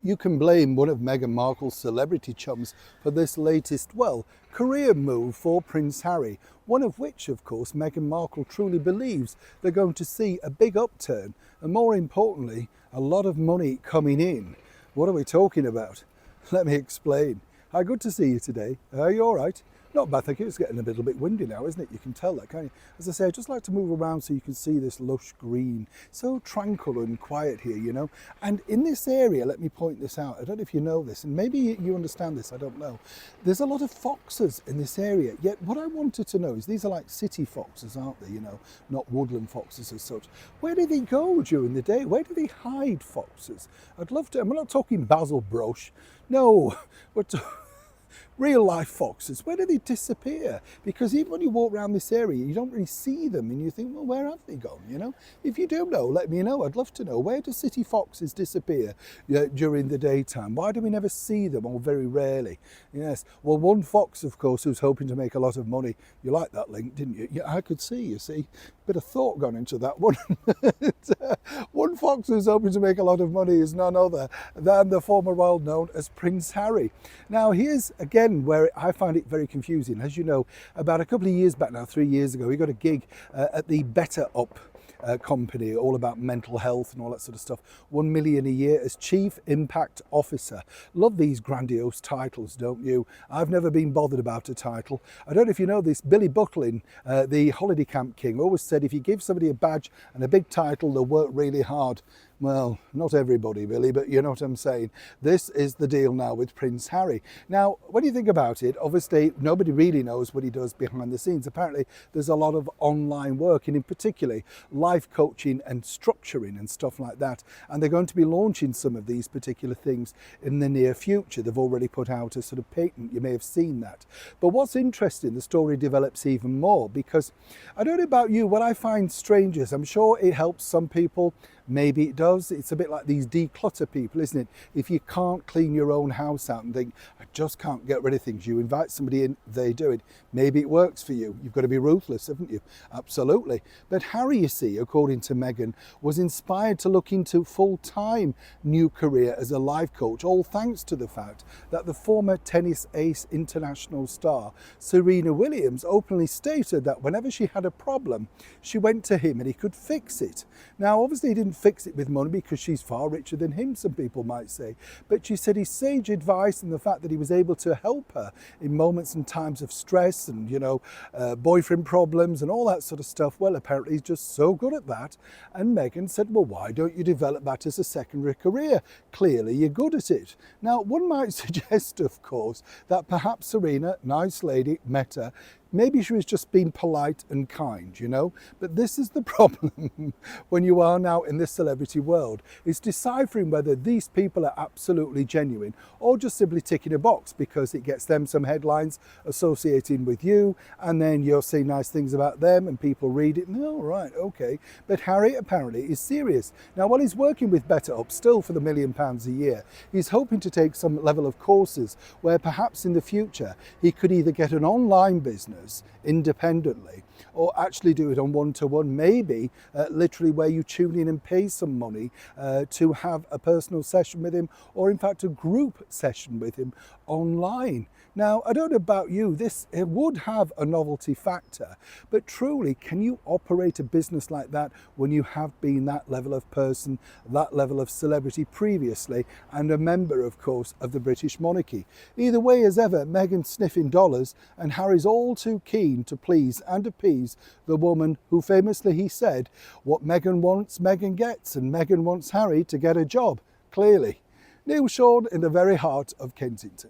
You can blame one of Meghan Markle's celebrity chums for this latest, well, career move for Prince Harry, one of which, of course, Meghan Markle truly believes they're going to see a big upturn and, more importantly, a lot of money coming in. What are we talking about? Let me explain. Hi, good to see you today. Are you all right? Not bad, thank you. It's getting a little bit windy now, isn't it? You can tell that, can't you? As I say, I just like to move around so you can see this lush green. So tranquil and quiet here, you know. And in this area, let me point this out. I don't know if you know this, and maybe you understand this, I don't know. There's a lot of foxes in this area. Yet what I wanted to know is these are like city foxes, aren't they? You know, not woodland foxes as such. Where do they go during the day? Where do they hide, foxes? I'd love to. I'm not talking Basil Brush. No, but real life foxes, where do they disappear? Because even when you walk around this area, you don't really see them and you think, well, where have they gone, you know? If you do know, let me know. I'd love to know. Where do city foxes disappear during the daytime? Why do we never see them, or very rarely? Yes, well, one fox, of course, who's hoping to make a lot of money. You liked that link, didn't you? Yeah, I could see, you see. Bit of thought gone into that one. One fox who's hoping to make a lot of money is none other than the former royal known as Prince Harry. Now, here's, again, where I find it very confusing. As you know, about a couple of years back now, 3 years ago, he got a gig at the Better Up company, all about mental health and all that sort of stuff. 1 million a year as Chief Impact Officer. Love these grandiose titles, don't you? I've never been bothered about a title. I don't know if you know this, Billy Bucklin, the holiday camp king, always said if you give somebody a badge and a big title, they'll work really hard. Well, not everybody, Billy, but you know what I'm saying. This is the deal now with Prince Harry. Now, when you think about it, obviously nobody really knows what he does behind the scenes. Apparently, there's a lot of online work, and in particular, life coaching and structuring and stuff like that. And they're going to be launching some of these particular things in the near future. They've already put out a sort of patent. You may have seen that. But what's interesting, the story develops even more, because I don't know about you, what I find strange is, I'm sure it helps some people. Maybe it does. It's a bit like these declutter people, isn't it? If you can't clean your own house out and think, I just can't get rid of things, you invite somebody in, they do it. Maybe it works for you. You've got to be ruthless, haven't you? Absolutely. But Harry, you see, according to Meghan, was inspired to look into full-time new career as a life coach, all thanks to the fact that the former tennis ace international star, Serena Williams, openly stated that whenever she had a problem, she went to him and he could fix it. Now, obviously, he didn't fix it with money because she's far richer than him, some people might say. But she said his sage advice and the fact that he was able to help her in moments and times of stress and, you know, boyfriend problems and all that sort of stuff. Well, apparently he's just so good at that. And Meghan said, well, why don't you develop that as a secondary career? Clearly you're good at it. Now, one might suggest, of course, that perhaps Serena, nice lady, met her. Maybe she was just being polite and kind, you know? But this is the problem when you are now in this celebrity world. It's deciphering whether these people are absolutely genuine or just simply ticking a box because it gets them some headlines associating with you, and then you're saying nice things about them and people read it and, oh, right, okay. But Harry apparently is serious. Now, while he's working with Better Up still for the £1 million a year, he's hoping to take some level of courses where perhaps in the future he could either get an online business independently or actually do it on one-to-one, maybe literally where you tune in and pay some money to have a personal session with him, or in fact a group session with him online. Now, I don't know about you, it would have a novelty factor, but truly, can you operate a business like that when you have been that level of person, that level of celebrity previously, and a member, of course, of the British monarchy? Either way, as ever, Meghan's sniffing dollars, and Harry's all too keen to please and appease the woman who famously, he said, what Meghan wants, Meghan gets, and Meghan wants Harry to get a job, clearly. Neil Sean in the very heart of Kensington.